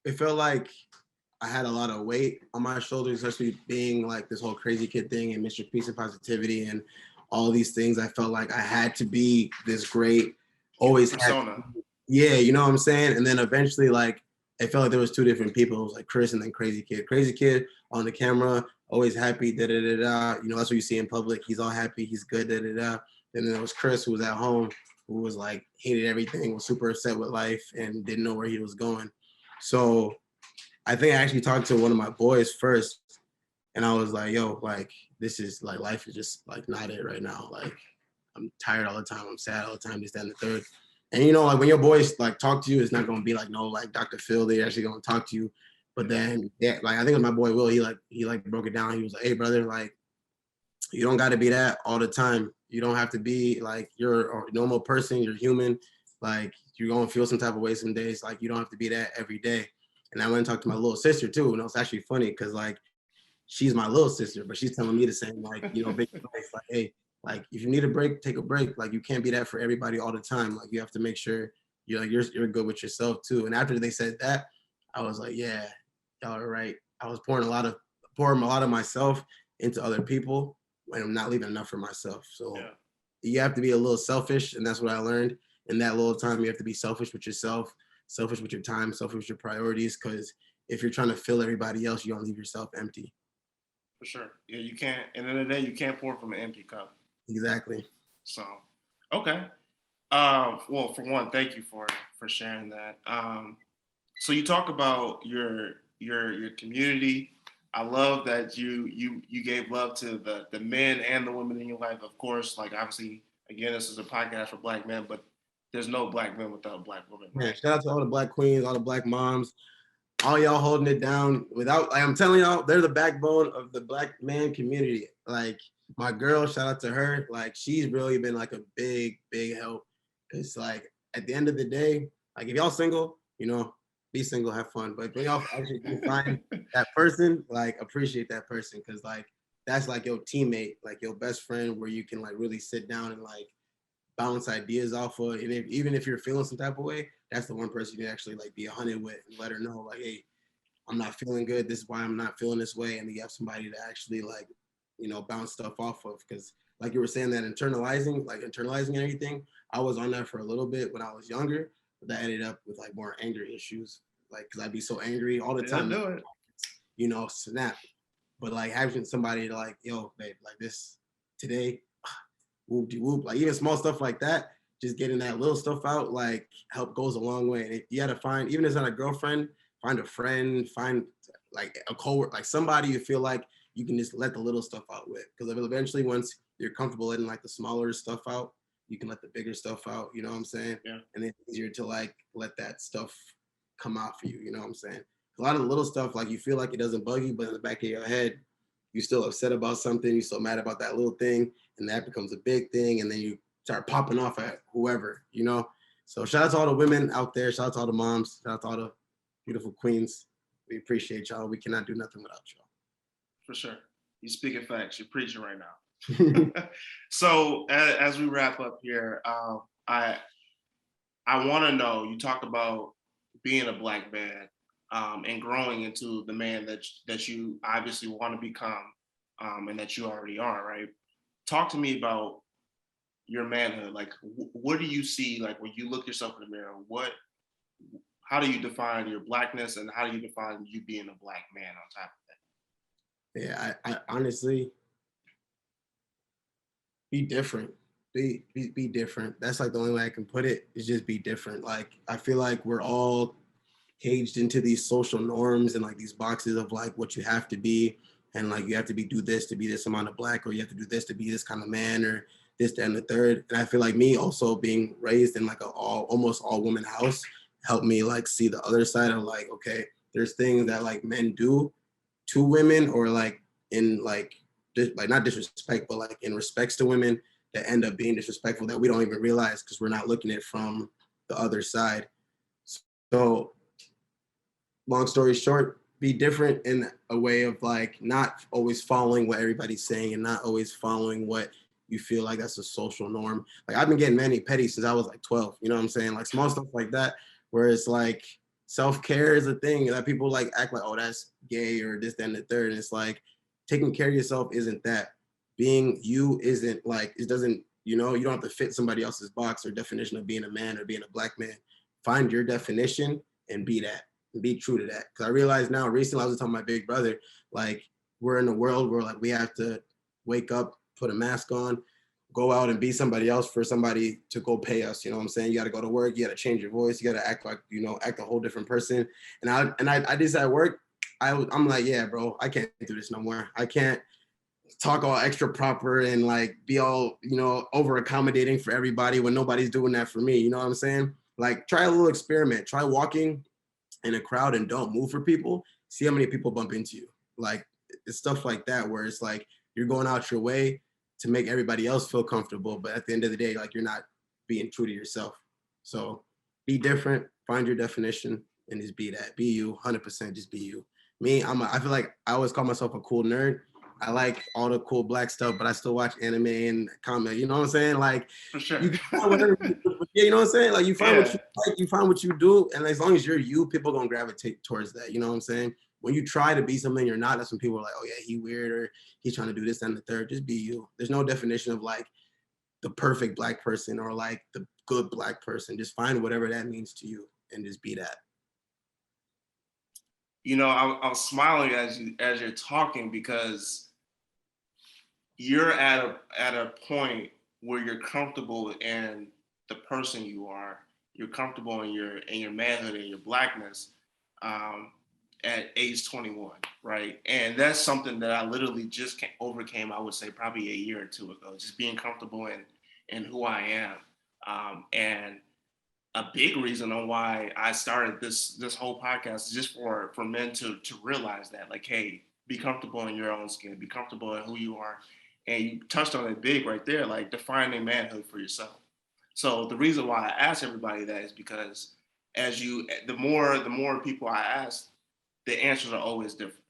it felt like I had a lot of weight on my shoulders, especially being like this whole crazy kid thing and Mr. Peace and Positivity and all these things. I felt like I had to be this great, always had, Persona. yeah, you know what I'm saying? And then eventually, like, it felt like there was two different people. It was like Chris and then Crazy Kid. Crazy Kid on the camera, always happy, da da da da. You know, that's what you see in public. He's all happy, he's good, da da da. And then there was Chris, who was at home, who was like hated everything, was super upset with life, and didn't know where he was going. So I think I actually talked to one of my boys first, and I was like, "Yo, like this is like life is just like not it right now. Like I'm tired all the time. I'm sad all the time. This, that, and the third." And you know, like when your boys like talk to you, it's not gonna be like no, like Dr. Phil. They're actually gonna talk to you. But then, yeah, like I think it was my boy Will. He broke it down. He was like, "Hey, brother, like you don't got to be that all the time. You don't have to be like you're a normal person. You're human. Like you're gonna feel some type of way some days. Like you don't have to be that every day." And I went and talked to my little sister too, and it was actually funny because like she's my little sister, but she's telling me the same, like, you know, big advice, like, hey, like if you need a break, take a break. Like you can't be that for everybody all the time. Like you have to make sure you're good with yourself too. And after they said that, I was like, yeah, y'all are right. I was pouring a lot of myself into other people when I'm not leaving enough for myself. So Yeah, you have to be a little selfish, and that's what I learned in that little time. You have to be selfish with yourself, selfish with your time, selfish with your priorities, because if you're trying to fill everybody else, you're gonna leave yourself empty. for sure. Yeah, you can't. At the end of the day, you can't pour from an empty cup. Exactly. So, okay. Well, for one, thank you for sharing that. So you talk about your community. I love that you gave love to the men and the women in your life. Of course, like obviously, again, this is a podcast for Black men, but there's no Black men without Black women, Man, right? shout out to all the Black queens, all the Black moms, all y'all holding it down. Without, like I'm telling y'all, they're the backbone of the Black man community. Like my girl, shout out to her. Like she's really been like a big help. It's like at the end of the day, like if y'all single, you know, be single, have fun. But when y'all actually do find that person, like appreciate that person, because like that's like your teammate, like your best friend, where you can like really sit down and like bounce ideas off of. And even if you're feeling some type of way, that's the one person you can actually like be 100 with and let her know, like, hey, I'm not feeling good. This is why I'm not feeling this way. And you have somebody to actually like, you know, bounce stuff off of. Because like you were saying, that internalizing everything, I was on that for a little bit when I was younger, but that ended up with like more anger issues. Like, because I'd be so angry all the It'll time, do it. you know, snap. But like having somebody to like, yo, babe, like this today, whoop de whoop, like even small stuff like that, just getting that little stuff out, like help goes a long way. And you gotta find, even if it's not a girlfriend, find a friend, find like a coworker, like somebody you feel like you can just let the little stuff out with. Because eventually, once you're comfortable letting like the smaller stuff out, you can let the bigger stuff out. You know what I'm saying? Yeah, And then it's easier to like let that stuff come out for you. You know what I'm saying? A lot of the little stuff, like you feel like it doesn't bug you, but in the back of your head, you're still upset about something. You're still mad about that little thing, and that becomes a big thing, and then you start popping off at whoever, you know. So shout out to all the women out there. Shout out to all the moms. Shout out to all the beautiful queens. We appreciate y'all. We cannot do nothing without for sure. You speaking facts. You're preaching right y'all. now. So as we wrap up here, I want to know. You talk about being a Black man and growing into the man that you obviously want to become, and that you already are, right? Talk to me about your manhood. Like, what do you see? Like, when you look yourself in the mirror, how do you define your Blackness, and how do you define you being a Black man on top of Yeah, I honestly be different. Be different. That's like the only way I can put it, is just be different. Like I feel like we're all caged into these social norms and like these boxes of like what you have to be, and like you have to be do this to be this amount of Black, or you have to do this to be this kind of man, or this, that, and the third. And I feel like me also being raised in like a almost all woman house helped me like see the other side of like, okay, there's things that like men do to women, or like in like not disrespect, but like in respects to women, that end up being disrespectful, that we don't even realize because we're not looking at it from the other side. So long story short, be different in a way of like not always following what everybody's saying, and not always following what you feel like that's a social norm. Like I've been getting mani petty since I was like 12. You know what I'm saying? Like small stuff like that, where it's like self-care is a thing that people like act like, oh, that's gay or this, that, and the third. And it's like taking care of yourself isn't that. Being you isn't like, it doesn't, you know, you don't have to fit somebody else's box or definition of being a man or being a black man. Find your definition and be that, and be true to that. Because I realized now, recently I was talking to my big brother, like we're in a world where like we have to wake up, put a mask on, go out and be somebody else for somebody to go pay us. You know what I'm saying? You got to go to work. You got to change your voice. You got to act like, you know, act a whole different person. And I did that at work. I'm like, yeah, bro, I can't do this no more. I can't talk all extra proper and like be all, you know, over accommodating for everybody when nobody's doing that for me. You know what I'm saying? Like try a little experiment. Try walking in a crowd and don't move for people. See how many people bump into you. Like it's stuff like that where it's like you're going out your way to make everybody else feel comfortable, but at the end of the day, like you're not being true to yourself. So be different, find your definition, and just be that. Be you, 100%. Just be you. Me, I feel like I always call myself a cool nerd. I like all the cool black stuff, but I still watch anime and comic. You know what I'm saying? Like, For sure. you find whatever, yeah, you know what I'm saying? Like, you find what you like, you find what you do, and as long as you're you, people gonna gravitate towards that. You know what I'm saying? When you try to be something you're not, that's when people are like, oh yeah, he weird or he's trying to do this and the third. Just be you. There's no definition of like the perfect black person or like the good black person. Just find whatever that means to you and just be that. You know, I'm smiling as you're talking because you're at a point where you're comfortable in the person you are. You're comfortable in your manhood and your blackness at age 21, right? And that's something that I literally just overcame. I would say probably a year or two ago. Just being comfortable in who I am, and a big reason on why I started this whole podcast is just for men to realize that, like, hey, be comfortable in your own skin, be comfortable in who you are. And you touched on it big right there, like defining manhood for yourself. So the reason why I ask everybody that is because the more people I ask, the answers are always different.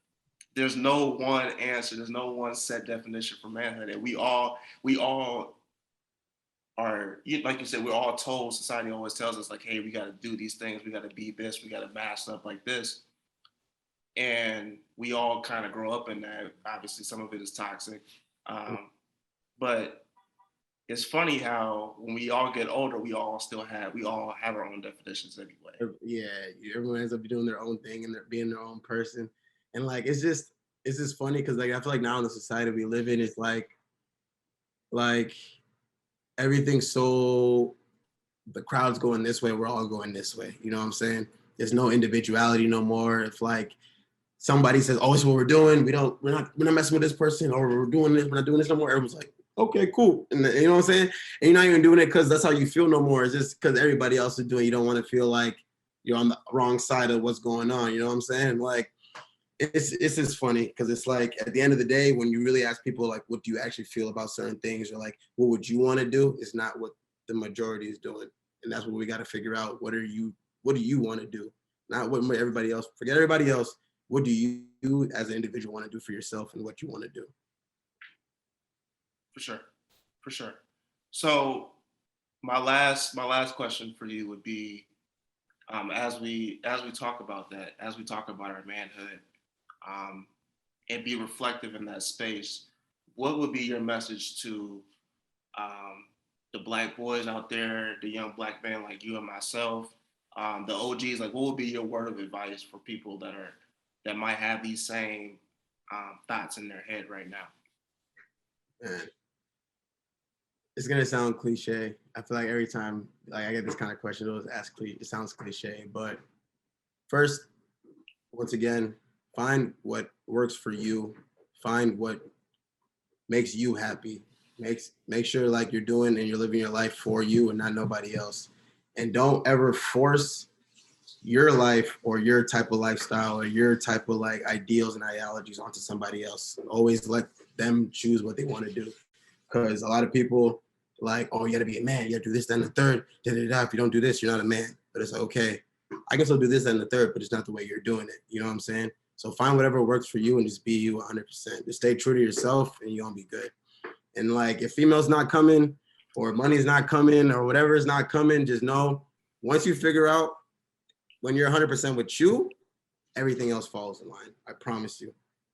There's no one answer. There's no one set definition for manhood. And we all are, like you said, we're all told, society always tells us like, hey, we got to do these things. We got to be this. We got to mask up like this. And we all kind of grow up in that. Obviously, some of it is toxic. But it's funny how when we all get older, we all have our own definitions anyway. Yeah, everyone ends up doing their own thing and they're being their own person. And like it's just funny because like I feel like now in the society we live in, it's like everything's so, the crowd's going this way, we're all going this way. You know what I'm saying? There's no individuality no more. It's like somebody says, oh, it's what we're doing. We're not messing with this person, or we're doing this, we're not doing this no more. Everyone's like, okay, cool. And you know what I'm saying? And you're not even doing it because that's how you feel no more. It's just because everybody else is doing it. You don't want to feel like you're on the wrong side of what's going on. You know what I'm saying? Like, it's just funny because it's like at the end of the day, when you really ask people like, what do you actually feel about certain things, or like, what would you want to do? It's not what the majority is doing. And that's what we got to figure out. What do you want to do? Not what everybody else, forget everybody else. What do you as an individual want to do for yourself and what you want to do? For sure. So my last question for you would be, as we talk about that, as we talk about our manhood, and be reflective in that space, what would be your message to the Black boys out there, the young Black men like you and myself, the OGs? Like, what would be your word of advice for people that might have these same thoughts in their head right now? Man, it's gonna sound cliche. I feel like every time like I get this kind of question, it sounds cliche. But first, once again, find what works for you. Find what makes you happy. Make sure like you're doing and you're living your life for you and not nobody else. And don't ever force your life or your type of lifestyle or your type of like ideals and ideologies onto somebody else. Always let them choose what they want to do. Because a lot of people like, oh, you gotta be a man, you gotta do this, then the third, da-da-da. If you don't do this, you're not a man. But it's like, okay, I can still do this and the third, but it's not the way you're doing it. You know what I'm saying? So find whatever works for you and just be you 100%. Just stay true to yourself and you're gonna be good. And like, if female's not coming or money's not coming or whatever is not coming, just know once you figure out when you're 100% with you, everything else falls in line. I promise you.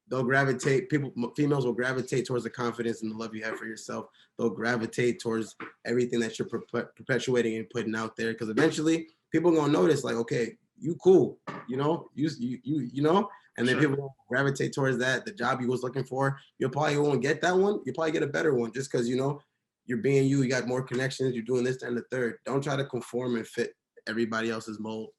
They'll gravitate, females will gravitate towards the confidence and the love you have for yourself. They'll gravitate towards everything that you're perpetuating and putting out there. Because eventually people are gonna notice, like, okay, you cool, you know, you know, and then Sure. people will gravitate towards that. The job you was looking for, you probably won't get that one. You probably get a better one just because, you know, you're being you got more connections, you're doing this and the third. Don't try to conform and fit everybody else's mold.